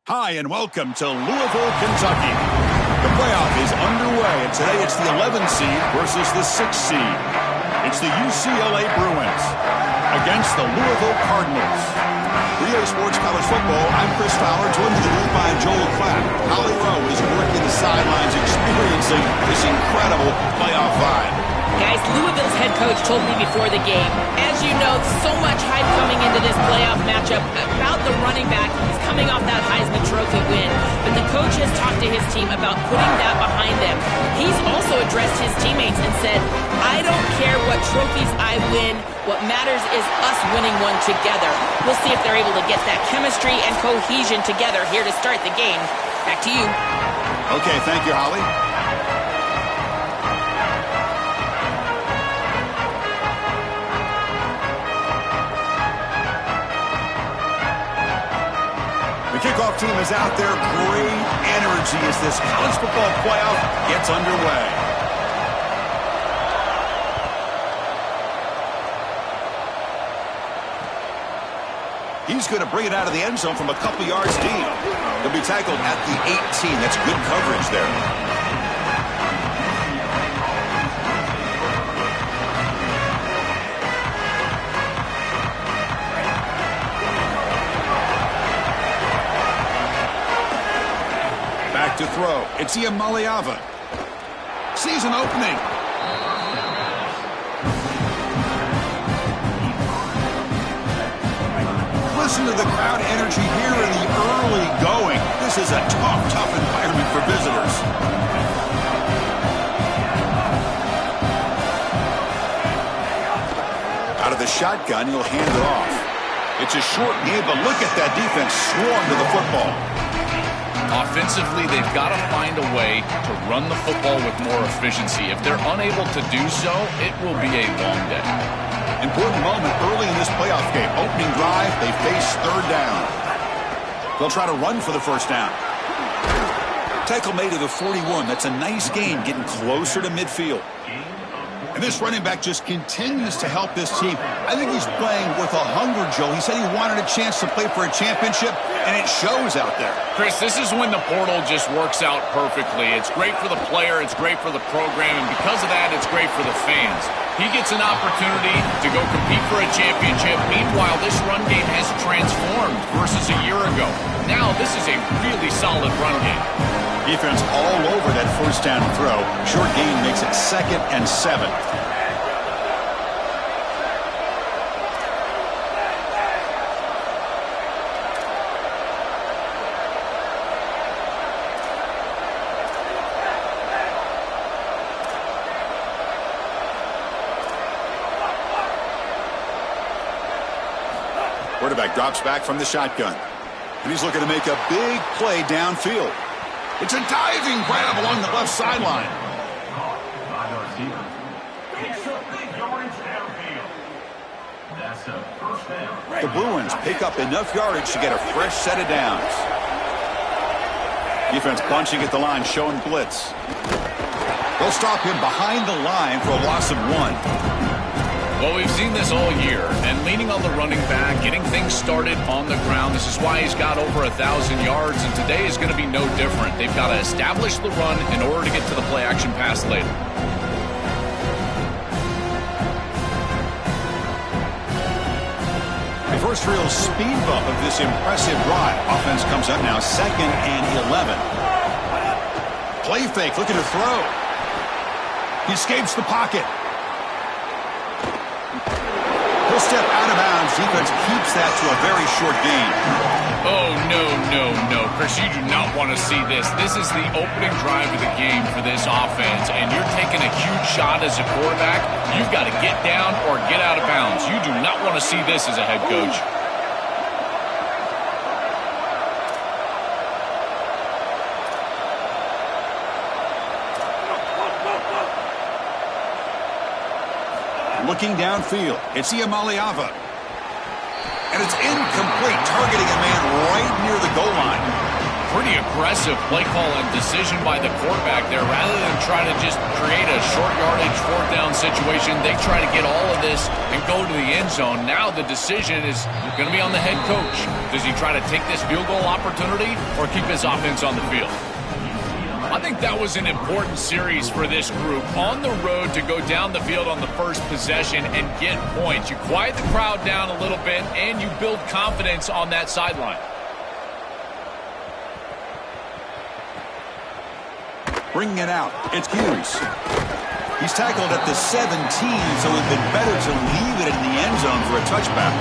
Hi, and welcome to Louisville, Kentucky. The playoff is underway, and today it's the 11th seed versus the 6th seed. It's the UCLA Bruins against the Louisville Cardinals. For EA Sports College Football, I'm Chris Fowler, joined in the booth by Joel Clapp. Holly Rowe is working the sidelines, experiencing this incredible playoff vibe. Guys, Louisville's head coach told me before the game, as you know, so much hype coming into this playoff matchup about the running back. He's coming off that Heisman Trophy win, but the coach has talked to his team about putting that behind them. He's also addressed his teammates and said, I don't care what trophies I win. What matters is us winning one together. We'll see if they're able to get that chemistry and cohesion together here to start the game. Back to you. Okay, thank you, Holly. The kickoff team is out there. Great energy as this college football playoff gets underway. He's going to bring it out of the end zone from a couple yards deep. He'll be tackled at the 18. That's good coverage there. Back to throw. It's Iamaleava. Sees an opening. Listen to the crowd energy here in the early going. This is a tough environment for visitors. Out of the shotgun, he'll hand it off. It's a short game, but look at that defense swarm to the football. Offensively, they've got to find a way to run the football with more efficiency. If they're unable to do so, it will be a long day. Important moment early in this playoff game. Opening drive, they face third down. They'll try to run for the first down. Tackle made to the 41. That's a nice gain, getting closer to midfield. And this running back just continues to help this team. I think he's playing with a hunger, Joe. He said he wanted a chance to play for a championship, and it shows out there. Chris, this is when the portal just works out perfectly. It's great for the player, it's great for the program, and because of that, it's great for the fans. He gets an opportunity to go compete for a championship. Meanwhile, this run game has transformed versus a year ago. Now, this is a really solid run game. Defense all over that first down throw. Short gain makes it 2nd and 7. Quarterback drops back from the shotgun. And he's looking to make a big play downfield. It's a diving grab along the left sideline. The Bruins pick up enough yardage to get a fresh set of downs. Defense bunching at the line, showing blitz. They'll stop him behind the line for a loss of 1. Well, we've seen this all year, and leaning on the running back, getting things started on the ground. This is why he's got over 1,000 yards, and today is going to be no different. They've got to establish the run in order to get to the play-action pass later. The first real speed bump of this impressive drive. Offense comes up now 2nd and 11. Play fake, looking to throw. He escapes the pocket. He'll step out of bounds. Defense keeps that to a very short gain. Oh, no. Chris, you do not want to see this. This is the opening drive of the game for this offense, and you're taking a huge shot as a quarterback. You've got to get down or get out of bounds. You do not want to see this as a head coach. Looking downfield, it's Iamaleava. And it's incomplete, targeting a man right near the goal line. pretty aggressive play call and decision by the quarterback there. Rather than try to just create a short yardage fourth down situation, they try to get all of this and go to the end zone. Now the decision is going to be on the head coach. Does he try to take this field goal opportunity or keep his offense on the field? I think that was an important series for this group. On the road to go down the field on the first possession and get points. You quiet the crowd down a little bit, and you build confidence on that sideline. Bringing it out, it's Hughes. He's tackled at the 17, so it would have been better to leave it in the end zone for a touchback.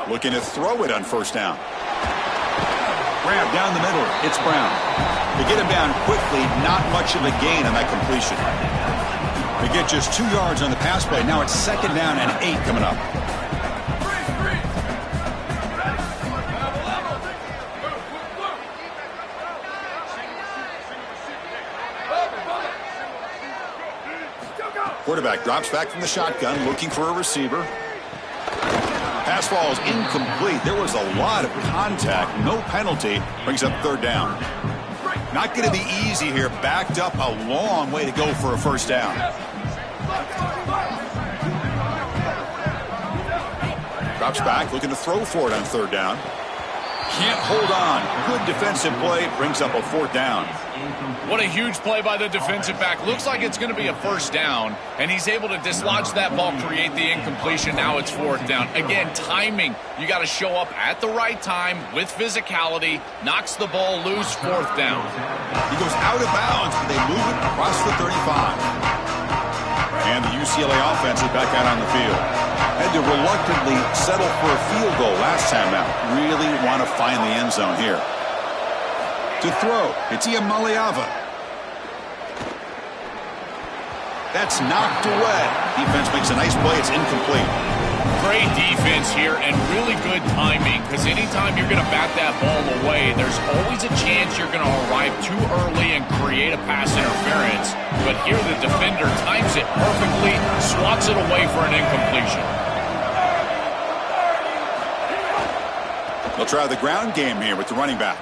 Looking to throw it on first down. Grab down the middle. It's Brown. They get him down quickly. Not much of a gain on that completion. They get just 2 yards on the pass play. Now it's second down and 8 coming up. Quarterback drops back from the shotgun, looking for a receiver. Pass falls incomplete. There was a lot of contact. No penalty. Brings up third down. Not going to be easy here. Backed up a long way to go for a first down. Drops back, looking to throw for it on third down. Can't hold on. Good defensive play. Brings up a fourth down. What a huge play by the defensive back. Looks like it's going to be a first down, and he's able to dislodge that ball, create the incompletion. Now it's fourth down. Again, timing. You got to show up at the right time with physicality. Knocks the ball loose, fourth down. He goes out of bounds, but they move it across the 35. And the UCLA offense is back out on the field. Had to reluctantly settle for a field goal last time out. Really want to find the end zone here. To throw, it's Iamaleava. That's knocked away. Defense makes a nice play. It's incomplete. Great defense here and really good timing, because anytime you're going to bat that ball away, there's always a chance you're going to arrive too early and create a pass interference. But here the defender times it perfectly, swats it away for an incompletion. They'll try the ground game here with the running back.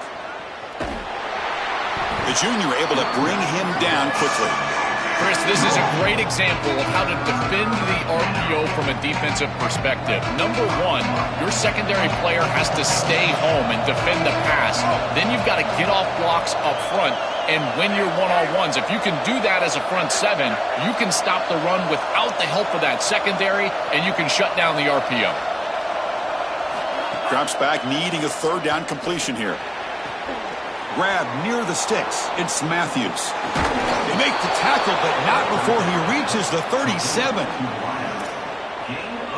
The junior able to bring him down quickly. Chris, this is a great example of how to defend the RPO from a defensive perspective. Number one, your secondary player has to stay home and defend the pass. Then you've got to get off blocks up front and win your one-on-ones. If you can do that as a front seven, you can stop the run without the help of that secondary, and you can shut down the RPO. Drops back, needing a third down completion here. Grab near the sticks. It's Matthews. They make the tackle, but not before he reaches the 37.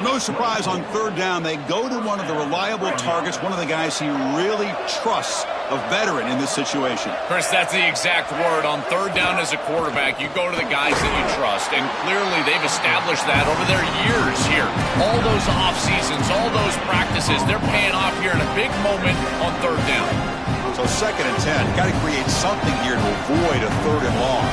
No surprise on third down. They go to one of the reliable targets, one of the guys he really trusts, a veteran in this situation. Chris, that's the exact word. On third down as a quarterback, you go to the guys that you trust, and clearly they've established that over their years here. All those off seasons, all those practices, they're paying off here in a big moment on third down. So second and 10. Got to create something here to avoid a third and long.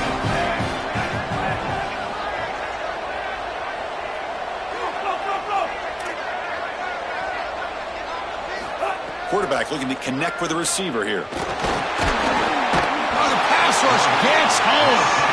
Quarterback looking to connect with the receiver here. Oh, the pass rush gets home.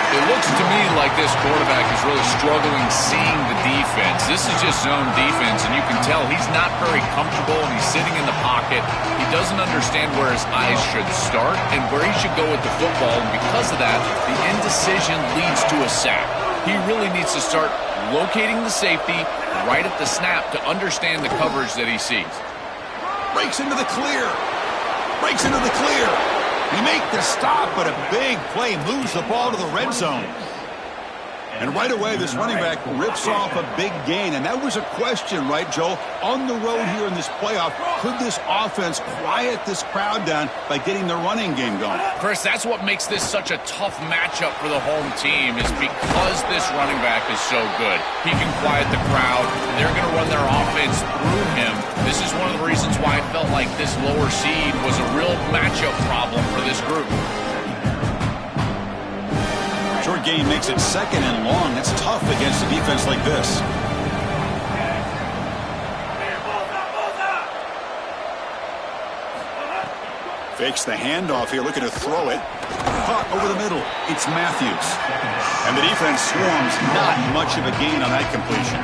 It looks to me like this quarterback is really struggling seeing the defense. This is just zone defense, and you can tell he's not very comfortable, and he's sitting in the pocket. He doesn't understand where his eyes should start and where he should go with the football, and because of that, the indecision leads to a sack. He really needs to start locating the safety right at the snap to understand the coverage that he sees. Breaks into the clear. Breaks into the clear. He make the stop, but a big play moves the ball to the red zone. And right away, this running back rips off a big gain. And that was a question, right, Joel? On the road here in this playoff, could this offense quiet this crowd down by getting their running game going? Chris, that's what makes this such a tough matchup for the home team, is because this running back is so good. He can quiet the crowd. They're going to run their offense through him. This is one of the reasons why I felt like this lower seed was a real matchup problem for this group. Short gain makes it second and long. That's tough against a defense like this. Fakes the handoff here, looking to throw it. Caught over the middle. It's Matthews. And the defense swarms. Not much of a gain on that completion.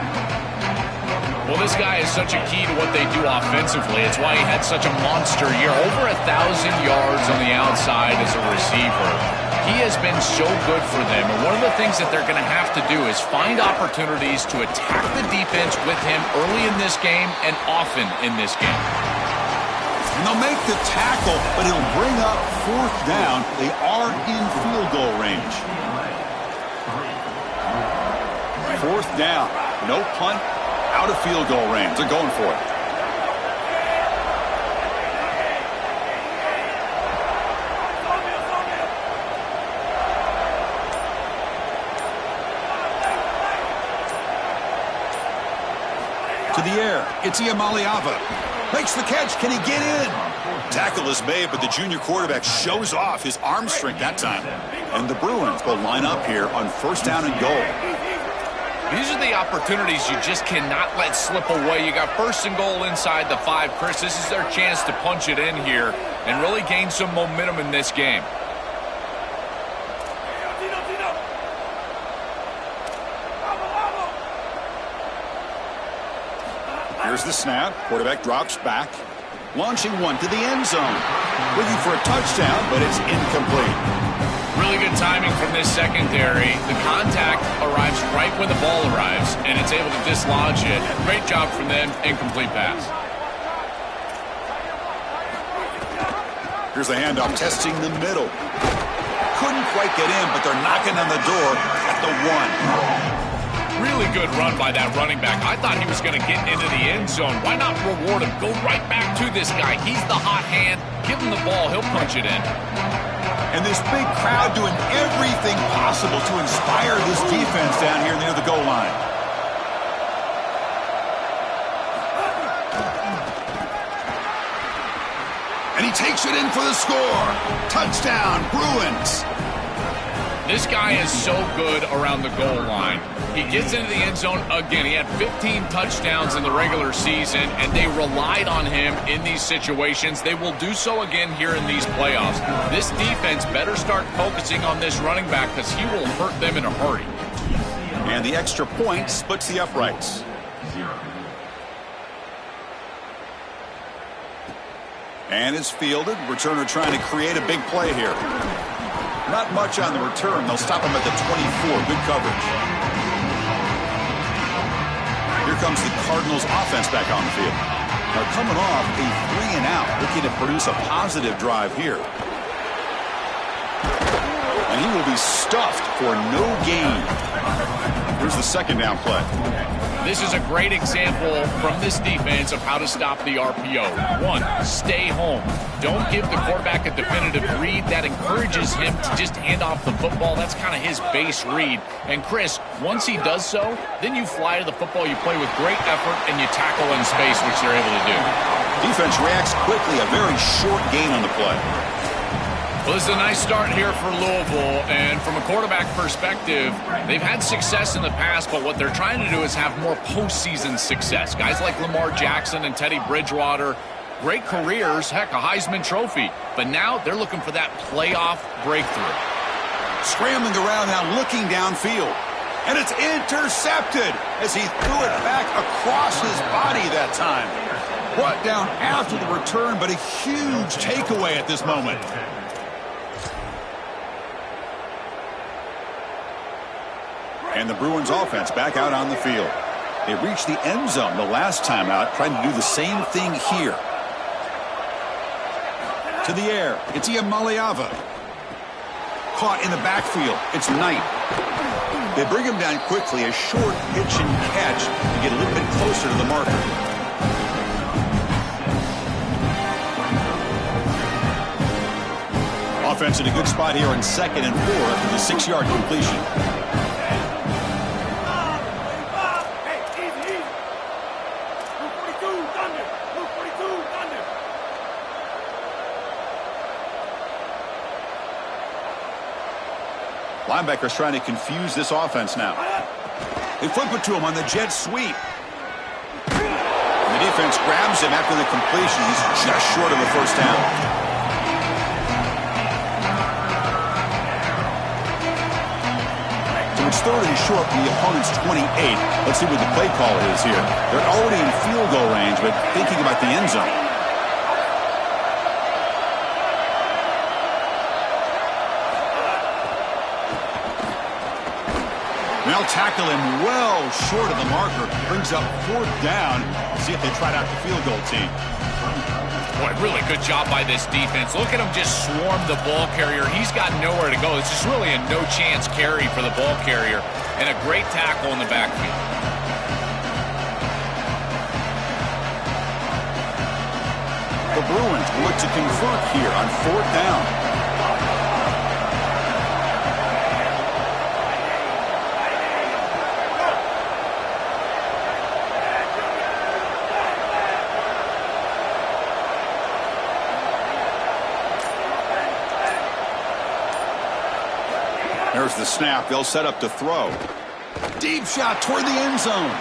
Well, this guy is such a key to what they do offensively. It's why he had such a monster year. Over 1,000 yards on the outside as a receiver. He has been so good for them. And one of the things that they're going to have to do is find opportunities to attack the defense with him early in this game and often in this game. And they'll make the tackle, but he'll bring up fourth down. They are in field goal range. Fourth down. No punt. Out of field goal range. They're going for it. To the air. It's Iamaleava. Makes the catch. Can he get in? Tackle is made, but the junior quarterback shows off his arm strength that time. And the Bruins will line up here on first down and goal. These are the opportunities you just cannot let slip away. You got first and goal inside the 5. Chris, this is their chance to punch it in here and really gain some momentum in this game. Here's the snap. Quarterback drops back. Launching one to the end zone. Looking for a touchdown, but it's incomplete. Really good timing from this secondary. The contact arrives right when the ball arrives, and it's able to dislodge it. Great job from them. Incomplete pass. Here's the handoff, testing the middle. Couldn't quite get in, but they're knocking on the door at the 1. Really good run by that running back. I thought he was going to get into the end zone. Why not reward him? Go right back to this guy. He's the hot hand. Give him the ball. He'll punch it in. And this big crowd doing everything possible to inspire this defense down here near the goal line. And he takes it in for the score. Touchdown, Bruins. This guy is so good around the goal line. He gets into the end zone again. He had 15 touchdowns in the regular season, and they relied on him in these situations. They will do so again here in these playoffs. This defense better start focusing on this running back because he will hurt them in a hurry. And the extra point splits the uprights. And it's fielded. Returner trying to create a big play here. Not much on the return. They'll stop him at the 24. Good coverage. Here comes the Cardinals offense back on the field. Now coming off a 3-and-out, looking to produce a positive drive here. And he will be stuffed for no gain. Here's the second down play. This is a great example from this defense of how to stop the RPO. 1, stay home. Don't give the quarterback a definitive read. That encourages him to just hand off the football. That's kind of his base read. And Chris, once he does so, then you fly to the football. You play with great effort, and you tackle in space, which they're able to do. Defense reacts quickly. A very short gain on the play. Well, this is a nice start here for Louisville, and from a quarterback perspective, they've had success in the past, but what they're trying to do is have more postseason success. Guys like Lamar Jackson and Teddy Bridgewater, great careers, heck, a Heisman Trophy, but now they're looking for that playoff breakthrough. Scrambling around now, looking downfield, and it's intercepted as he threw it back across his body that time. Brought down after the return, but a huge takeaway at this moment. And the Bruins offense back out on the field. They reached the end zone the last time out, trying to do the same thing here. To the air, it's Iamaleava. Caught in the backfield, it's Knight. They bring him down quickly, a short pitch and catch to get a little bit closer to the marker. Offense in a good spot here on 2nd and 4 after the 6-yard completion. Linebackers trying to confuse this offense now. They flip it to him on the jet sweep. The defense grabs him after the completion. He's just short of the first down. So it's 3rd and short from the opponent's 28. Let's see what the play call is here. They're already in field goal range, but thinking about the end zone. They'll tackle him well short of the marker. Brings up 4th down. See if they try out the field goal team. Boy, really good job by this defense. Look at him just swarm the ball carrier. He's got nowhere to go. It's just really a no-chance carry for the ball carrier. And a great tackle in the backfield. The Bruins look to convert here on 4th down. There's the snap. They'll set up to throw. Deep shot toward the end zone.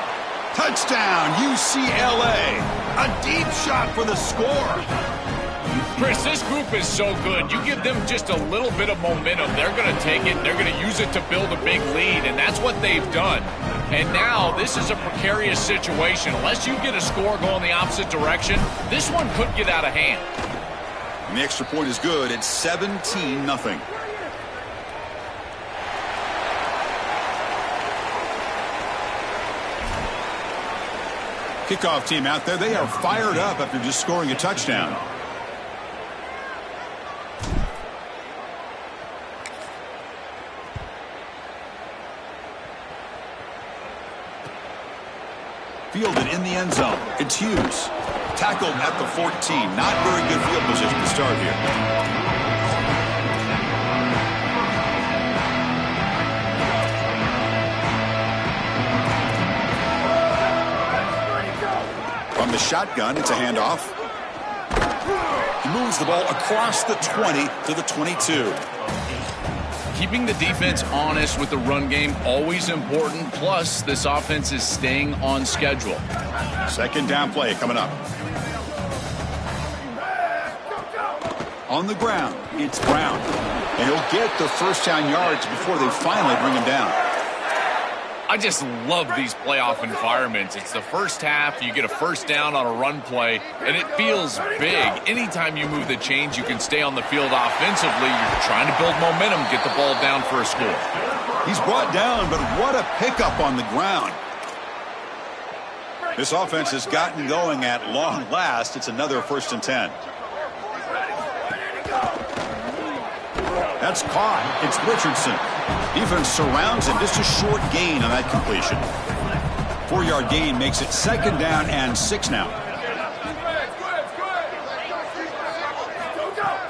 Touchdown, UCLA. A deep shot for the score. Chris, this group is so good. You give them just a little bit of momentum, they're going to take it. They're going to use it to build a big lead, and that's what they've done. And now this is a precarious situation. Unless you get a score going the opposite direction, this one could get out of hand. And the extra point is good. It's 17-0. Kickoff team out there. They are fired up after just scoring a touchdown. Fielded in the end zone. It's Hughes. Tackled at the 14. Not very good field position to start here. From the shotgun, it's a handoff. He moves the ball across the 20 to the 22. Keeping the defense honest with the run game, always important. Plus, this offense is staying on schedule. 2nd down play coming up. On the ground, it's Brown. And he'll get the first down yards before they finally bring him down. I just love these playoff environments. It's the first half, you get a first down on a run play, and it feels big. Anytime you move the chains, you can stay on the field offensively. You're trying to build momentum, get the ball down for a score. He's brought down, but what a pickup on the ground. This offense has gotten going at long last. It's another 1st and 10. That's caught. It's Richardson. Defense surrounds him. Just a short gain on that completion. 4-yard gain makes it 2nd down and 6 now.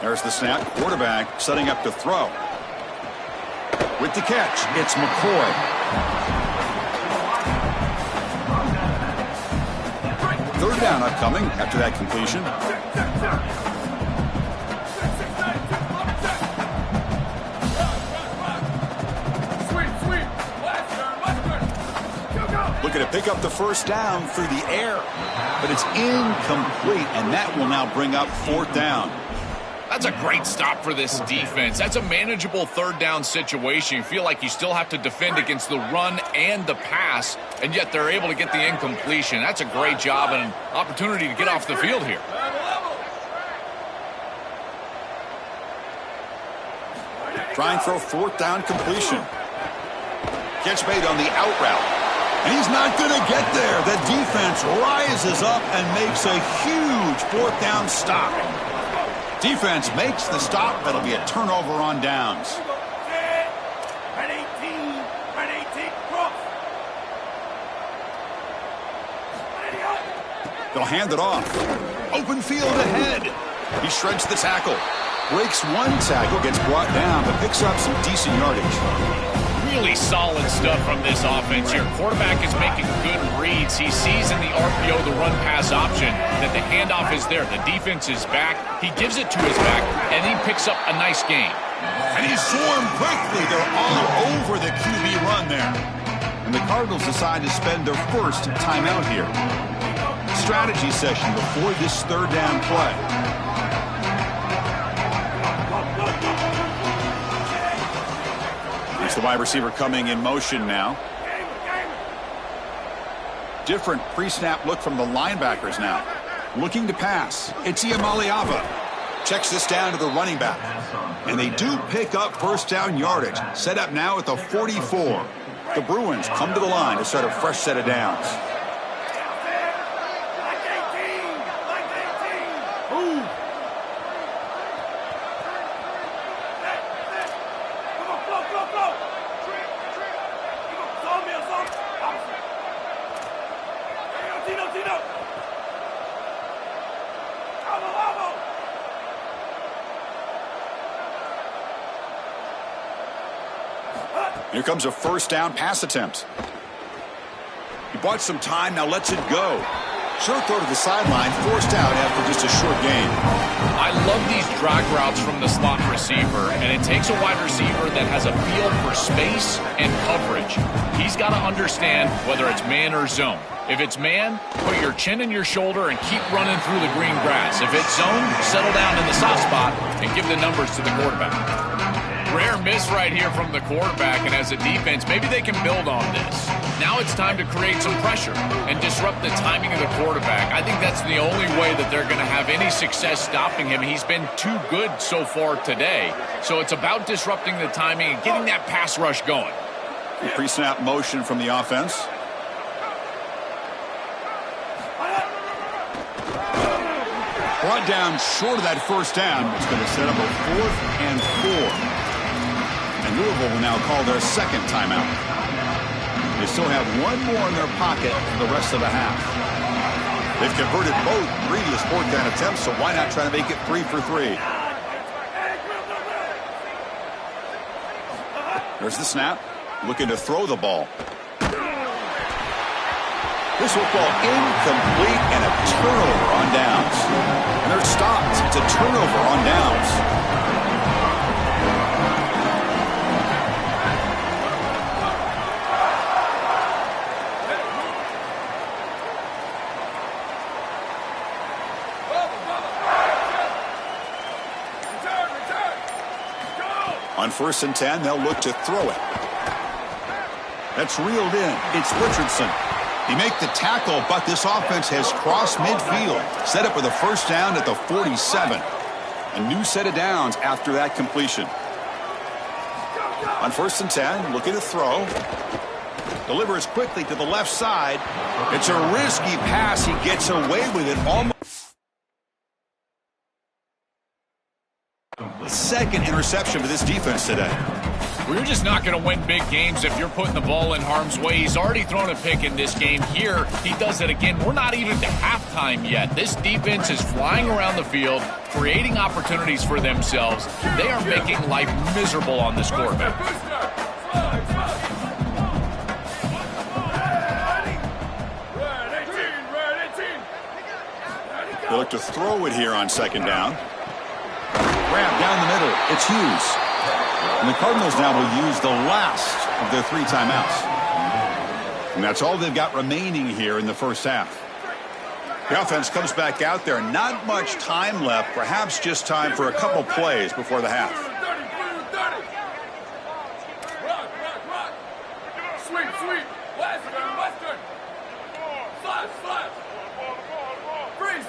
There's the snap. Quarterback setting up to throw. With the catch, it's McCoy. Third down upcoming after that completion. Looking to pick up the first down through the air, but it's incomplete, and that will now bring up 4th down. That's a great stop for this defense. That's a manageable 3rd down situation. You feel like you still have to defend against the run and the pass, and yet they're able to get the incompletion. That's a great job and an opportunity to get off the field here. Try and throw 4th down completion. Catch made on the out route. And he's not going to get there. The defense rises up and makes a huge 4th down stop. Defense makes the stop. That'll be a turnover on downs. They'll hand it off. Open field ahead. He shreds the tackle. Breaks one tackle, gets brought down, but picks up some decent yardage. Really solid stuff from this offense here. Quarterback is making good reads. He sees in the RPO the run-pass option that the handoff is there. The defense is back. He gives it to his back, and he picks up a nice gain. And he's swarmed quickly. They're all over the QB run there. And the Cardinals decide to spend their first timeout here. Strategy session before this third down play. It's the wide receiver coming in motion now. Different pre-snap look from the linebackers now. Looking to pass. It's Iamaleava. Checks this down to the running back. And they do pick up first down yardage. Set up now at the 44. The Bruins come to the line to start a fresh set of downs. Here comes a first down pass attempt. He bought some time, now lets it go. Short throw to the sideline, forced out after just a short gain. I love these drag routes from the slot receiver, and it takes a wide receiver that has a feel for space and coverage. He's got to understand whether it's man or zone. If it's man, put your chin in your shoulder and keep running through the green grass. If it's zone, settle down in the soft spot and give the numbers to the quarterback. Rare miss right here from the quarterback, and as a defense, maybe they can build on this. Now it's time to create some pressure and disrupt the timing of the quarterback. I think that's the only way that they're going to have any success stopping him. He's been too good so far today. So it's about disrupting the timing and getting that pass rush going. Pre-snap motion from the offense. Brought down short of that first down. It's going to set up a 4th and 4. And Louisville will now call their second timeout. They still have one more in their pocket for the rest of the half. They've converted both previous fourth down attempts, so why not try to make it 3 for 3? There's the snap. Looking to throw the ball. This football incomplete and a turnover on downs. And they're stopped. It's a turnover on downs. On 1st and 10, they'll look to throw it. That's reeled in. It's Richardson. He make the tackle, but this offense has crossed midfield. Set up with a first down at the 47. A new set of downs after that completion. On 1st and 10, looking to throw. Delivers quickly to the left side. It's a risky pass. He gets away with it almost. Second interception for this defense today. We're just not going to win big games if you're putting the ball in harm's way. He's already thrown a pick in this game. Here, he does it again. We're not even to halftime yet. This defense is flying around the field, creating opportunities for themselves. They are making life miserable on this quarterback. They look to throw it here on second down. Grab down the middle. It's Hughes. And the Cardinals now will use the last of their 3 timeouts. And that's all they've got remaining here in the first half. The offense comes back out there. Not much time left. Perhaps just time for a couple plays before the half. Sweep. Western. Slide. Freeze.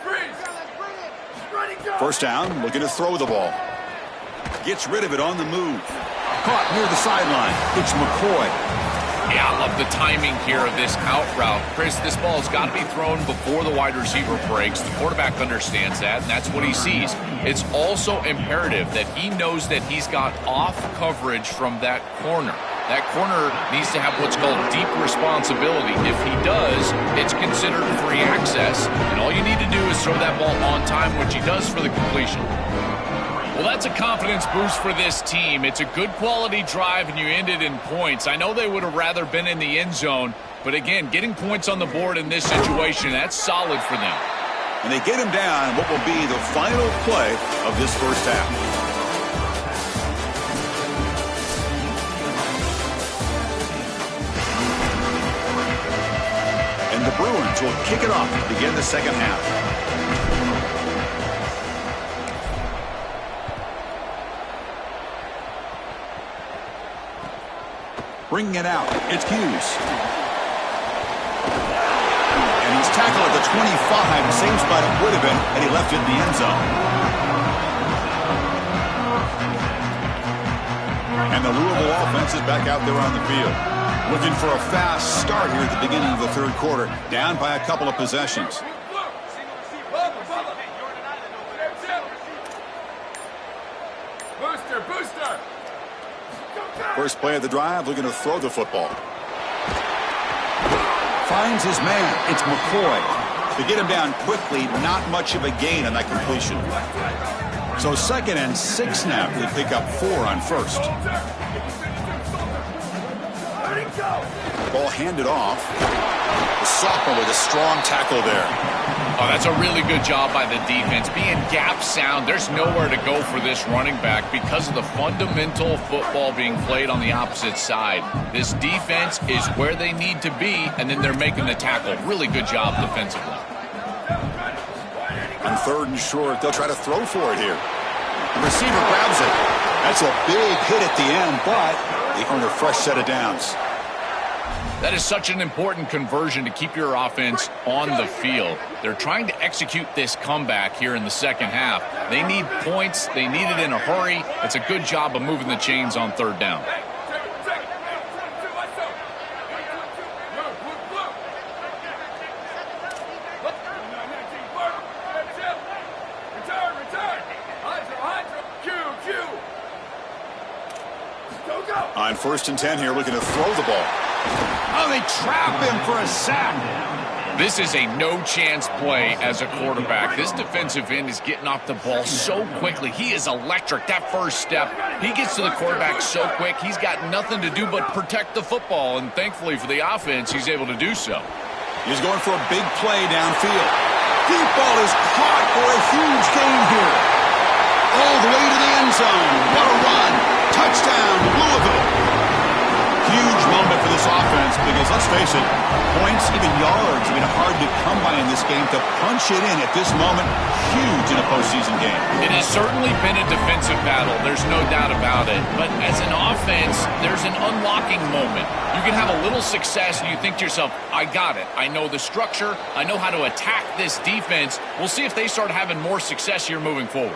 First down, looking to throw the ball. Gets rid of it on the move. Caught near the sideline. It's McCoy. Yeah, I love the timing here of this out route. Chris, this ball has got to be thrown before the wide receiver breaks. The quarterback understands that, and that's what he sees. It's also imperative that he knows that he's got off coverage from that corner. That corner needs to have what's called deep responsibility. If he does, it's considered free access, and all you need to do is throw that ball on time, which he does for the completion. Well, that's a confidence boost for this team. It's a good quality drive, and you end it in points. I know they would have rather been in the end zone, but again, getting points on the board in this situation, that's solid for them. And they get him down what will be the final play of this first half. The Bruins will kick it off to begin the second half. Bringing it out, it's Hughes. And he's tackled at the 25, same spot it would have been had he left it in the end zone. And the Louisville offense is back out there on the field. Looking for a fast start here at the beginning of the third quarter, down by a couple of possessions. Booster! First play of the drive, looking to throw the football. Finds his man, it's McCoy. To get him down quickly, not much of a gain on that completion. So 2nd and 6 now, they pick up 4 on first. Ball handed off. The sophomore with a strong tackle there. Oh, that's a really good job by the defense. Being gap sound, there's nowhere to go for this running back because of the fundamental football being played on the opposite side. This defense is where they need to be, and then they're making the tackle. Really good job defensively. On 3rd and short, they'll try to throw for it here. The receiver grabs it. That's a big hit at the end, but they earn a fresh set of downs. That is such an important conversion to keep your offense on the field. They're trying to execute this comeback here in the second half. They need points. They need it in a hurry. It's a good job of moving the chains on 3rd down. On 1st and 10 here, looking to throw the ball. Oh, they trap him for a sack. This is a no-chance play as a quarterback. This defensive end is getting off the ball so quickly. He is electric. That first step, he gets to the quarterback so quick, he's got nothing to do but protect the football, and thankfully for the offense, he's able to do so. He's going for a big play downfield. Deep ball is caught for a huge gain here. All the way to the end zone. What a run. Touchdown, Louisville. Huge moment for this offense because, let's face it, points, even yards, hard to come by in this game. To punch it in at this moment, huge in a postseason game. It has certainly been a defensive battle. There's no doubt about it. But as an offense, there's an unlocking moment. You can have a little success and you think to yourself, I got it. I know the structure. I know how to attack this defense. We'll see if they start having more success here moving forward.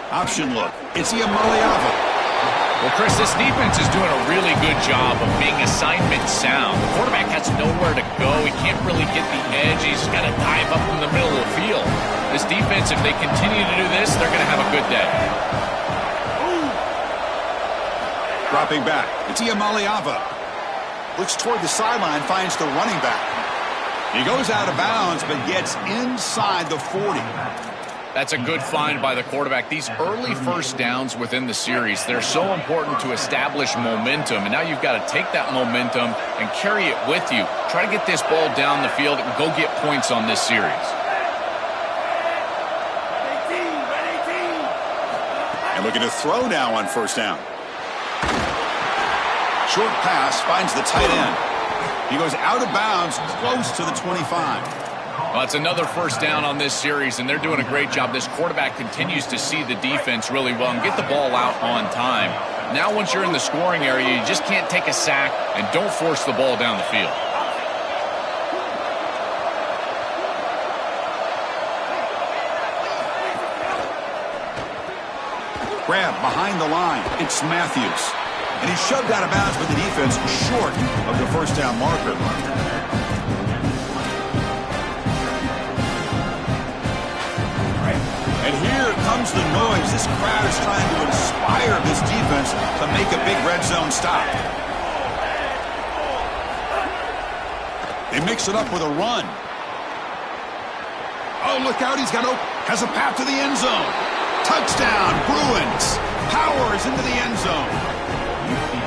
Option look. It's Iamaleava. Well, Chris, this defense is doing a really good job of being assignment sound. The quarterback has nowhere to go. He can't really get the edge. He's got to dive up in the middle of the field. This defense, if they continue to do this, they're going to have a good day. Dropping back. It's Iamaleava. Looks toward the sideline, finds the running back. He goes out of bounds, but gets inside the 40. That's a good find by the quarterback. These early first downs within the series, they're so important to establish momentum. And now you've got to take that momentum and carry it with you. Try to get this ball down the field and go get points on this series. And looking to throw now on 1st down. Short pass finds the tight end. He goes out of bounds close to the 25. Well, it's another 1st down on this series, and they're doing a great job. This quarterback continues to see the defense really well and get the ball out on time. Now, once you're in the scoring area, you just can't take a sack and don't force the ball down the field. Grab behind the line. It's Matthews. And he's shoved out of bounds with the defense short of the first down marker. And here comes the noise. This crowd is trying to inspire this defense to make a big red zone stop. They mix it up with a run. Oh, look out. Has a path to the end zone. Touchdown, Bruins. Powers into the end zone.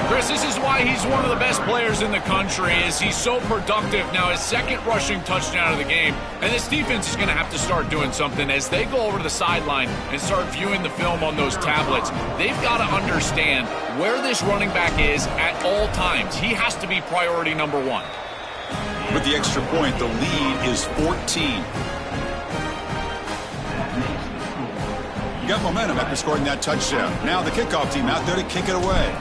Chris, this is why he's one of the best players in the country, is he's so productive. Now, his second rushing touchdown of the game, and this defense is going to have to start doing something as they go over to the sideline and start viewing the film on those tablets. They've got to understand where this running back is at all times. He has to be priority number one. With the extra point, the lead is 14. You got momentum after scoring that touchdown. Now the kickoff team out there to kick it away.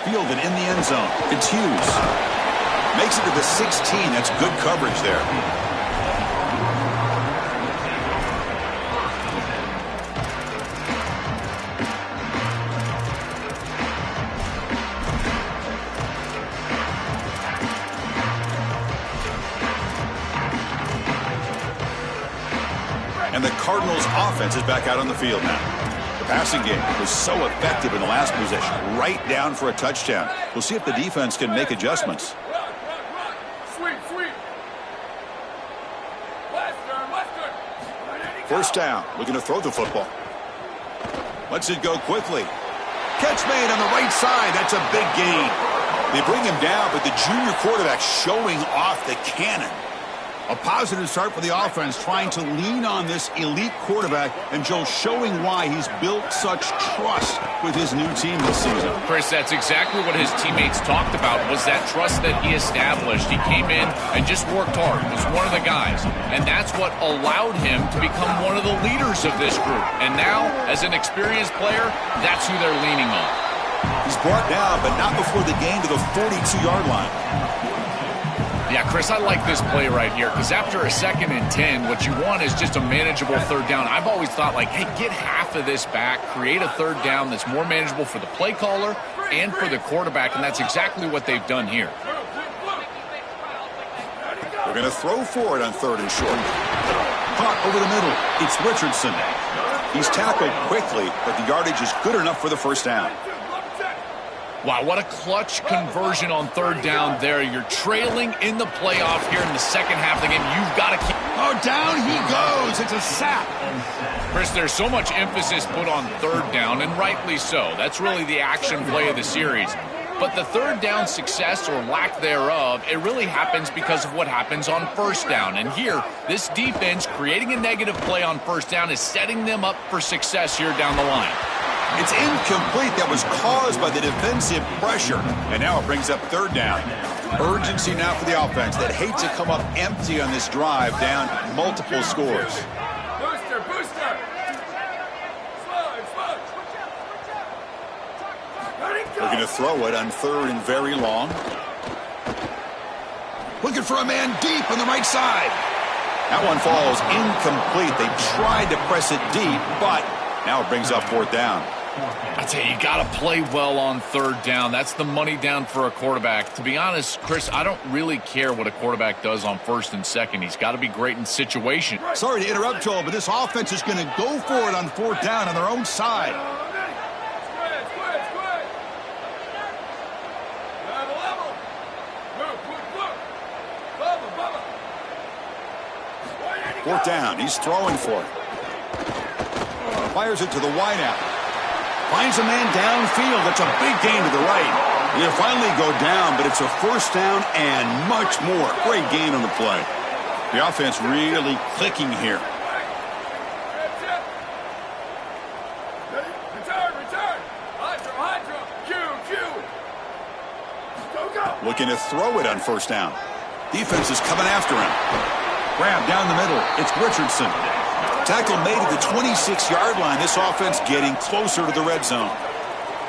Fielded in the end zone. It's Hughes. Makes it to the 16. That's good coverage there. And the Cardinals' offense is back out on the field now. The passing game was so effective in the last possession, right down for a touchdown. We'll see if the defense can make adjustments. Sweet. Western. First down, looking to throw the football. Lets it go quickly. Catch made on the right side. That's a big gain. They bring him down, but the junior quarterback showing off the cannon. A positive start for the offense, trying to lean on this elite quarterback, and Joe showing why he's built such trust with his new team this season. Chris, that's exactly what his teammates talked about, was that trust that he established. He came in and just worked hard, was one of the guys, and that's what allowed him to become one of the leaders of this group. And now, as an experienced player, that's who they're leaning on. He's brought down, but not before the gain to the 42-yard line. Yeah, Chris, I like this play right here because after a 2nd and 10, what you want is just a manageable third down. I've always thought, like, hey, get half of this back, create a third down that's more manageable for the play caller and for the quarterback, and that's exactly what they've done here. They're going to throw for it on 3rd and short. Caught over the middle. It's Richardson. He's tackled quickly, but the yardage is good enough for the first down. Wow, what a clutch conversion on 3rd down there. You're trailing in the playoff here in the second half of the game. You've got to keep... Oh, down he goes. It's a sack. Chris, there's so much emphasis put on 3rd down, and rightly so. That's really the action play of the series. But the 3rd down success or lack thereof, it really happens because of what happens on 1st down. And here, this defense creating a negative play on 1st down is setting them up for success here down the line. It's incomplete. That was caused by the defensive pressure. And now it brings up 3rd down. Urgency now for the offense that hates to come up empty on this drive, down multiple scores. Booster. Slow. Looking to throw it on 3rd and very long. Looking for a man deep on the right side. That one falls incomplete. They tried to press it deep, but now it brings up 4th down. I tell you, you got to play well on 3rd down. That's the money down for a quarterback. To be honest, Chris, I don't really care what a quarterback does on 1st and 2nd. He's got to be great in situation. Sorry to interrupt, Joel, but this offense is going to go for it on 4th down on their own side. Fourth down. He's throwing for it. Fires it to the wideout. Finds a man downfield. That's a big gain to the right. He'll finally go down, but it's a 1st down and much more. Great gain on the play. The offense really clicking here. Return. Hydro. Go. Looking to throw it on 1st down. Defense is coming after him. Grab down the middle. It's Richardson. Tackle made at the 26-yard line. This offense getting closer to the red zone.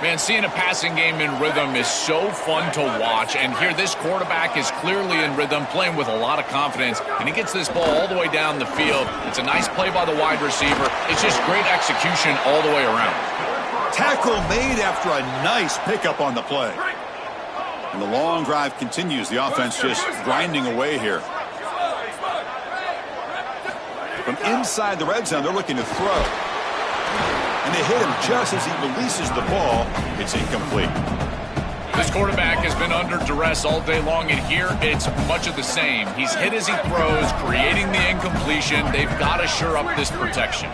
Man, seeing a passing game in rhythm is so fun to watch. And here, this quarterback is clearly in rhythm, playing with a lot of confidence. And he gets this ball all the way down the field. It's a nice play by the wide receiver. It's just great execution all the way around. Tackle made after a nice pickup on the play. And the long drive continues. The offense just grinding away here. From inside the red zone, they're looking to throw. And they hit him just as he releases the ball. It's incomplete. This quarterback has been under duress all day long, and here it's much of the same. He's hit as he throws, creating the incompletion. They've got to shore up this protection.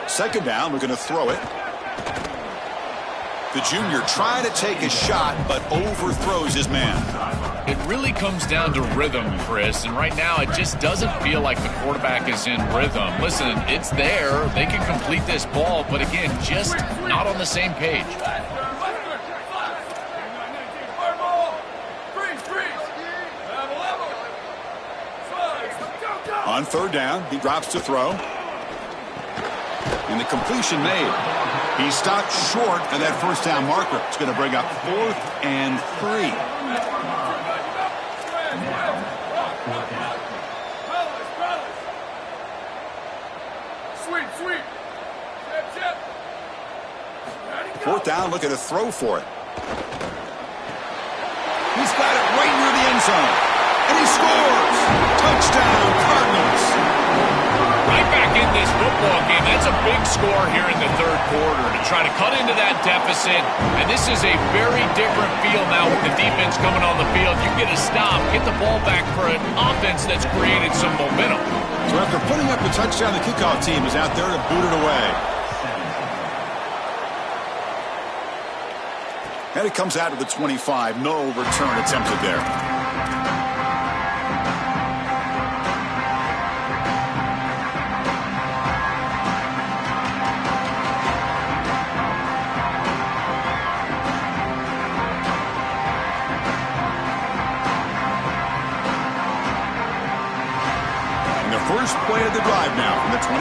Second down, we're going to throw it. The junior trying to take a shot, but overthrows his man. It really comes down to rhythm, Chris, and right now it just doesn't feel like the quarterback is in rhythm. Listen, it's there. They can complete this ball, but again, just not on the same page. On third down, he drops to throw. And the completion made. He stopped short of that first down marker. It's going to bring up 4th and 3. Sweet. Chip. 4th down, looking to throw for it. He's got it right near the end zone. And he scores! Touchdown, Cardinals! Right back in this football game. That's a big score here in the third quarter to try to cut into that deficit. And this is a very different feel now with the defense coming on the field. You get a stop, get the ball back for an offense that's created some momentum. So after putting up the touchdown, the kickoff team is out there to boot it away. And it comes out of the 25. No return attempted there. First play of the drive now from the 25.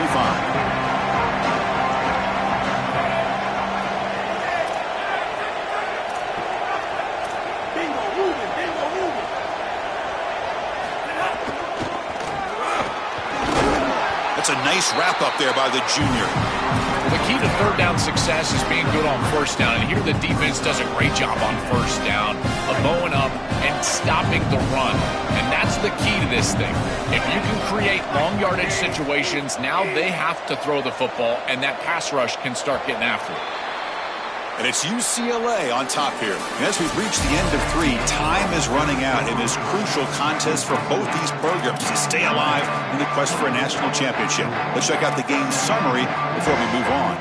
That's a nice wrap up there by the junior. The key to third down success is being good on first down. And here the defense does a great job on first down of mowing up and stopping the run. And that's the key to this thing. If you can create long yardage situations, now they have to throw the football, and that pass rush can start getting after it. And it's UCLA on top here. And as we've reached the end of 3, time is running out in this crucial contest for both these programs to stay alive in the quest for a national championship. Let's check out the game summary before we move on.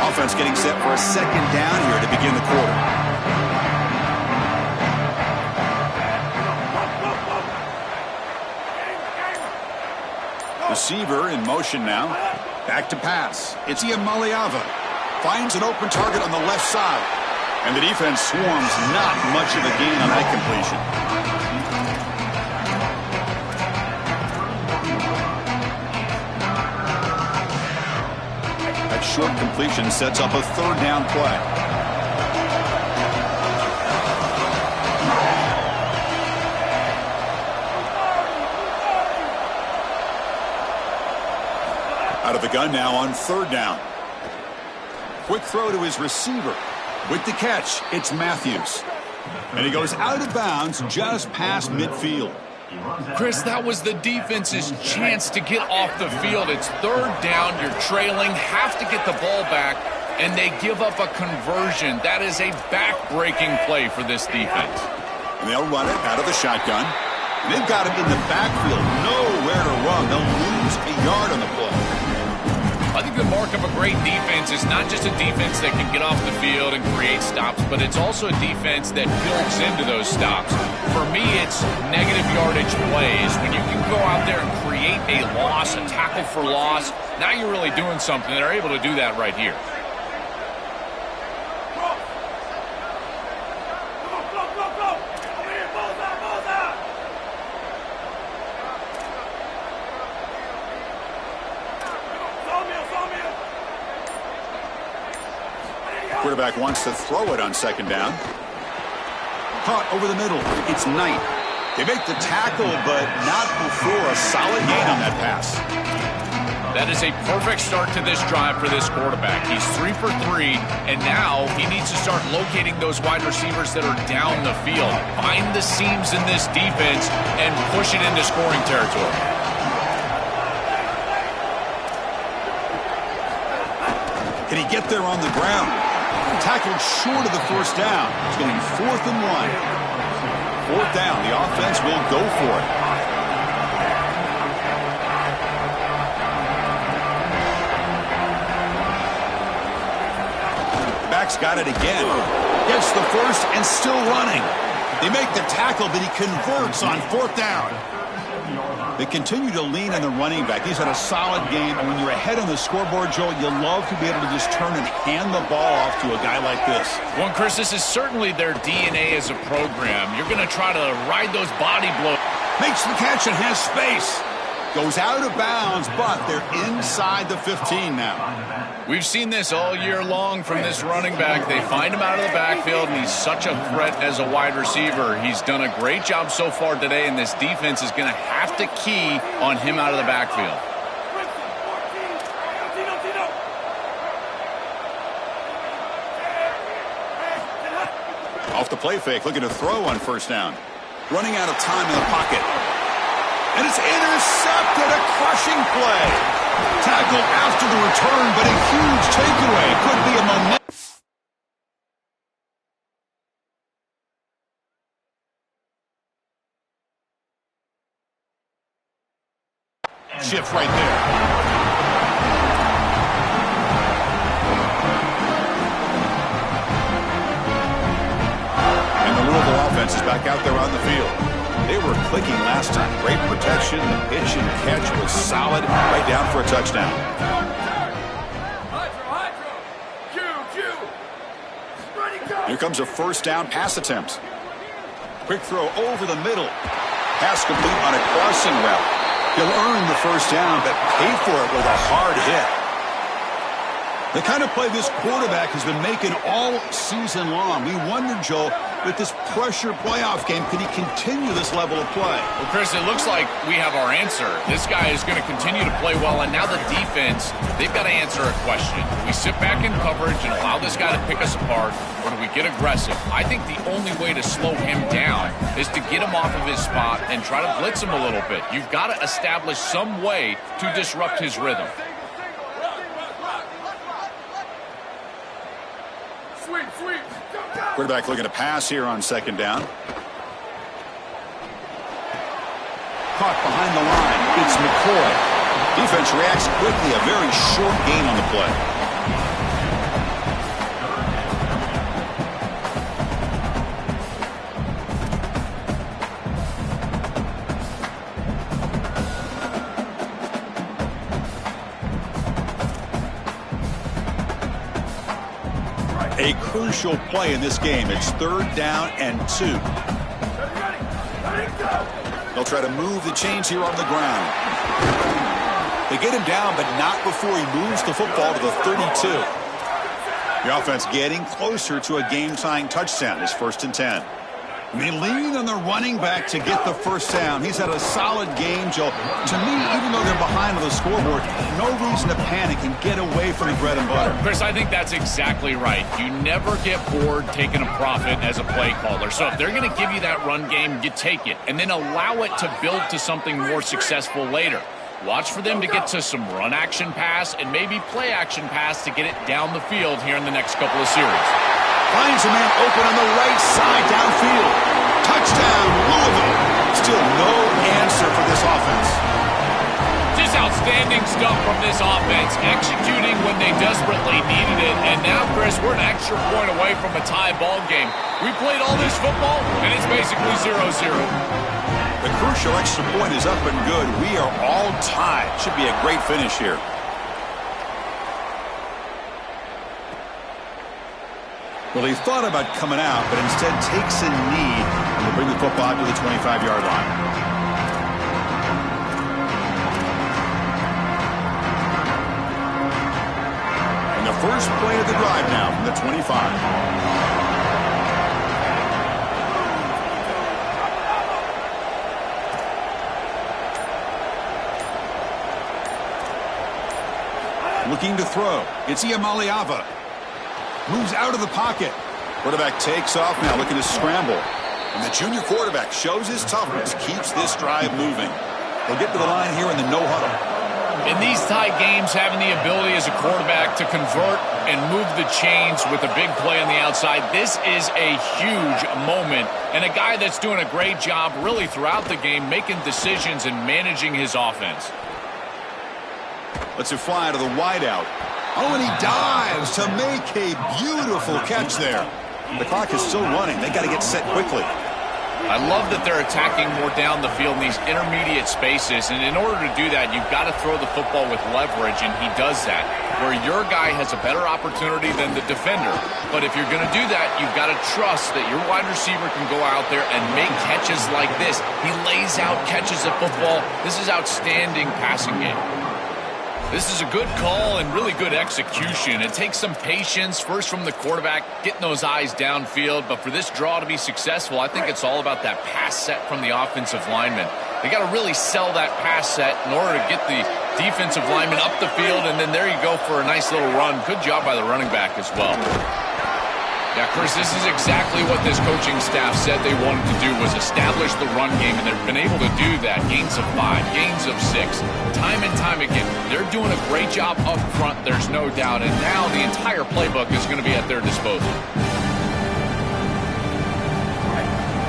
Offense getting set for a second down here to begin the quarter. Receiver in motion now. Back to pass. It's Iamaleava. Finds an open target on the left side. And the defense swarms not much of a gain on that completion. That short completion sets up a third down play. Out of the gun now on third down. Quick throw to his receiver. With the catch, it's Matthews. And he goes out of bounds just past midfield. Chris, that was the defense's chance to get off the field. It's third down. You're trailing. Have to get the ball back. And they give up a conversion. That is a back-breaking play for this defense. And they'll run it out of the shotgun. And they've got him in the backfield. Nowhere to run. They'll lose a yard on the play. I think the mark of a great defense is not just a defense that can get off the field and create stops, but it's also a defense that builds into those stops. For me, it's negative yardage plays. When you can go out there and create a loss, a tackle for loss, now you're really doing something. They're able to do that right here. Quarterback wants to throw it on second down. Caught over the middle. It's Knight. They make the tackle, but not before a solid gain on that pass. That is a perfect start to this drive for this quarterback. He's 3 for 3, and now he needs to start locating those wide receivers that are down the field. Find the seams in this defense and push it into scoring territory. Can he get there on the ground? Tackled short of the first down. It's going to be 4th and 1. 4th down. The offense will go for it. Back's got it again. Gets the first and still running. They make the tackle, but he converts on 4th down. They continue to lean on the running back. He's had a solid game, and when you're ahead on the scoreboard, Joel, you love to be able to just turn and hand the ball off to a guy like this. Well, Chris, this is certainly their DNA as a program. You're going to try to ride those body blows. Makes the catch and has space. Goes out of bounds, but they're inside the 15 now. We've seen this all year long from this running back. They find him out of the backfield, and he's such a threat as a wide receiver. He's done a great job so far today, and this defense is going to have to key on him out of the backfield. Off the play fake, looking to throw on first down. Running out of time in the pocket. And it's intercepted, a crushing play. Tackled after the return, but a huge takeaway. Could be a momentum shift right there. And the Louisville offense is back out there on the field. They were clicking last time. Great protection. The pitch and catch was solid. Right down for a touchdown. Here comes a first down pass attempt. Quick throw over the middle. Pass complete on a crossing route. He'll earn the first down, but pay for it with a hard hit. The kind of play this quarterback has been making all season long. We wonder, Joel, with this pressure playoff game, can he continue this level of play? Well, Chris, it looks like we have our answer. This guy is going to continue to play well, and now the defense, they've got to answer a question. Do we sit back in coverage and allow this guy to pick us apart, or do we get aggressive? I think the only way to slow him down is to get him off of his spot and try to blitz him a little bit. You've got to establish some way to disrupt his rhythm. Quarterback looking to pass here on second down. Caught behind the line. It's McCoy. Defense reacts quickly. A very short gain on the play. A crucial play in this game. It's 3rd down and 2. They'll try to move the chains here on the ground. They get him down, but not before he moves the football to the 32. The offense getting closer to a game-tying touchdown. It's 1st and 10. And they lean on the running back to get the first down. He's had a solid game, Joe. To me, even though they're behind on the scoreboard, no reason to panic and get away from the bread and butter. Chris, I think that's exactly right. You never get bored taking a profit as a play caller. So if they're going to give you that run game, you take it. And then allow it to build to something more successful later. Watch for them to get to some run action pass and maybe play action pass to get it down the field here in the next couple of series. Finds a man open on the right side downfield. Touchdown, Louisville. Still no answer for this offense. Just outstanding stuff from this offense, executing when they desperately needed it. And now, Chris, we're an extra point away from a tie ball game. We played all this football, and it's basically 0-0. The crucial extra point is up and good. We are all tied. Should be a great finish here. Well, he thought about coming out, but instead takes a knee to bring the football to the 25-yard line. And the first play of the the drive now from the 25. Looking to throw. It's Iamaleava. Moves out of the pocket. Quarterback takes off now, looking to scramble. And the junior quarterback shows his toughness, keeps this drive moving. They'll get to the line here in the no huddle. In these tight games, having the ability as a quarterback to convert and move the chains with a big play on the outside, this is a huge moment. And a guy that's doing a great job really throughout the game, making decisions and managing his offense. Lets it fly to the wideout. Oh, and he dives to make a beautiful catch there. The clock is still running. They got to get set quickly. I love that they're attacking more down the field in these intermediate spaces, and in order to do that, you've got to throw the football with leverage, and he does that, where your guy has a better opportunity than the defender. But if you're going to do that, you've got to trust that your wide receiver can go out there and make catches like this. He lays out catches of football. This is outstanding passing game. This is a good call and really good execution. It takes some patience, first from the quarterback, getting those eyes downfield. But for this draw to be successful, I think it's all about that pass set from the offensive lineman. They got to really sell that pass set in order to get the defensive lineman up the field, and then there you go for a nice little run. Good job by the running back as well. Yeah, Chris, this is exactly what this coaching staff said they wanted to do, was establish the run game, and they've been able to do that. Gains of 5, gains of 6, time and time again. They're doing a great job up front, there's no doubt, and now the entire playbook is going to be at their disposal.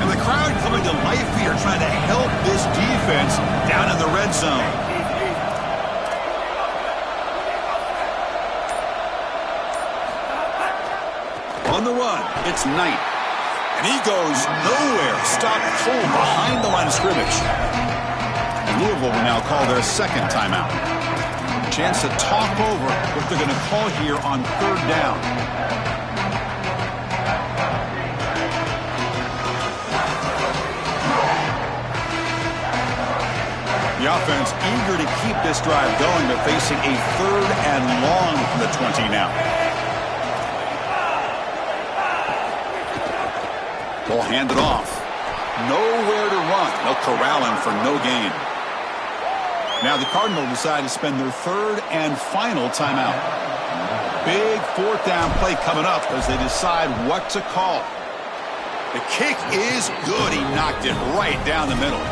And the crowd coming to life here, trying to help this defense down in the red zone. On the run, it's Knight. And he goes nowhere. Stopped cold behind the line of scrimmage. And Louisville will now call their second timeout. Chance to talk over what they're going to call here on third down. The offense eager to keep this drive going, but facing a third and long from the 20 now. They'll hand it off. Nowhere to run. They'll corral him for no gain. Now the Cardinals decide to spend their third and final timeout. Big fourth down play coming up as they decide what to call. The kick is good. He knocked it right down the middle.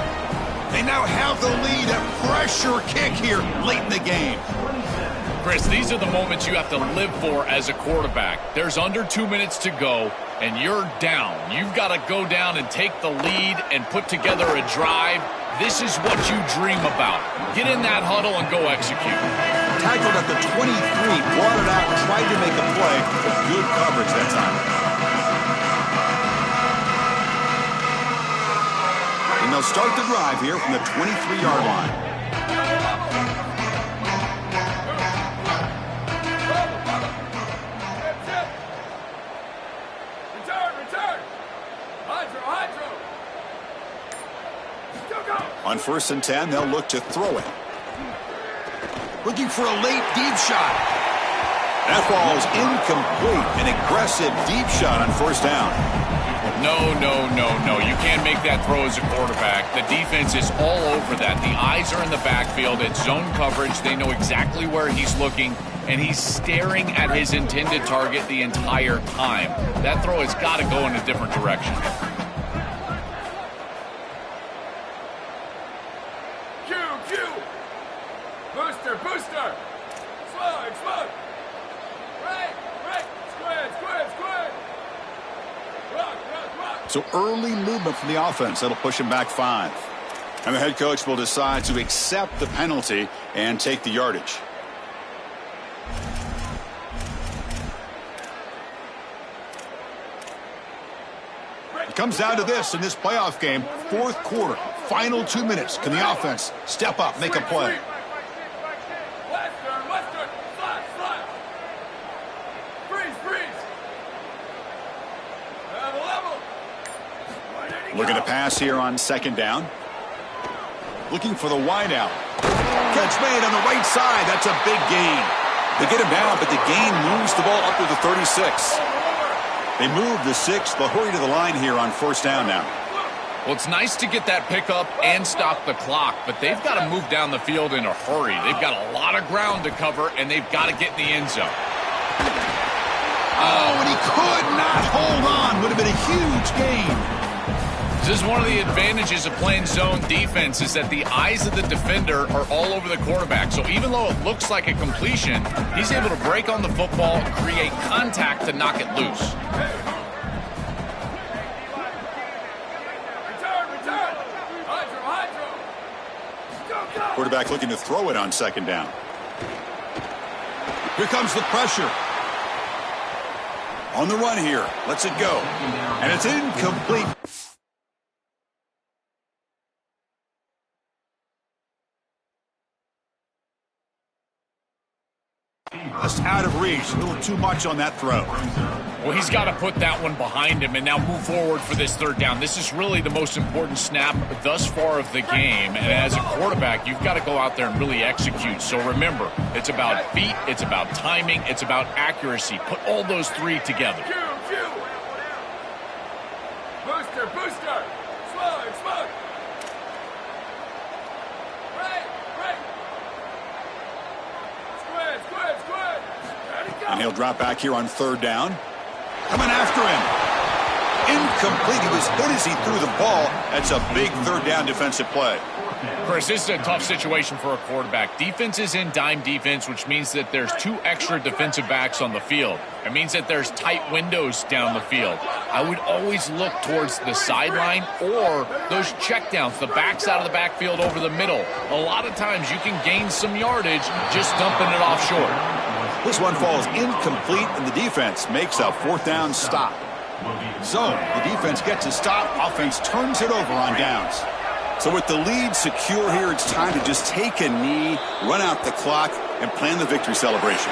They now have the lead. A pressure kick here late in the game. Chris, these are the moments you have to live for as a quarterback. There's under 2 minutes to go, and you're down. You've got to go down and take the lead and put together a drive. This is what you dream about. Get in that huddle and go execute. Tackled at the 23, brought it out, tried to make a play, but good coverage that time. And they'll start the drive here from the 23-yard line. On 1st and 10, they'll look to throw it. Looking for a late deep shot. That ball's incomplete. An aggressive deep shot on 1st down. No. You can't make that throw as a quarterback. The defense is all over that. The eyes are in the backfield. It's zone coverage. They know exactly where he's looking, and he's staring at his intended target the entire time. That throw has got to go in a different direction. Booster! Slug! Right! Square! Rock! So early movement from the offense. That'll push him back 5. And the head coach will decide to accept the penalty and take the yardage. It comes down to this in this playoff game. 4th quarter, final 2 minutes. Can the offense step up, make a play? Western, slide. Freeze. Level. Looking to pass here on 2nd down. Looking for the wideout. Catch made on the right side. That's a big gain. They get him down, but the gain moves the ball up to the 36. They move the 6. They'll hurry to the line here on first down now. Well, it's nice to get that pickup and stop the clock, but they've got to move down the field in a hurry. They've got a lot of ground to cover, and they've got to get in the end zone. Oh, and he could not hold on. Would have been a huge gain. This is one of the advantages of playing zone defense is that the eyes of the defender are all over the quarterback. So even though it looks like a completion, he's able to break on the football and create contact to knock it loose. Quarterback looking to throw it on second down. Here comes the pressure. On the run here. Lets it go. And it's incomplete. Just out of reach. A little too much on that throw. Well, he's got to put that one behind him and now move forward for this third down. This is really the most important snap thus far of the game. And as a quarterback, you've got to go out there and really execute. So remember, it's about feet, it's about timing, it's about accuracy. Put all those three together. Booster, booster. Slug, slug. Right, right. Squid, squid, squid. Ready, go. And he'll drop back here on third down. Coming after him. Incomplete. He was hit as he threw the ball. That's a big third down defensive play. Chris, this is a tough situation for a quarterback. Defense is in dime defense, which means that there's 2 extra defensive backs on the field. It means that there's tight windows down the field. I would always look towards the sideline or those checkdowns, the backs out of the backfield over the middle. A lot of times you can gain some yardage just dumping it off short. This one falls incomplete, and the defense makes a fourth down stop. So the defense gets a stop. Offense turns it over on downs. So with the lead secure here, it's time to just take a knee, run out the clock, and plan the victory celebration.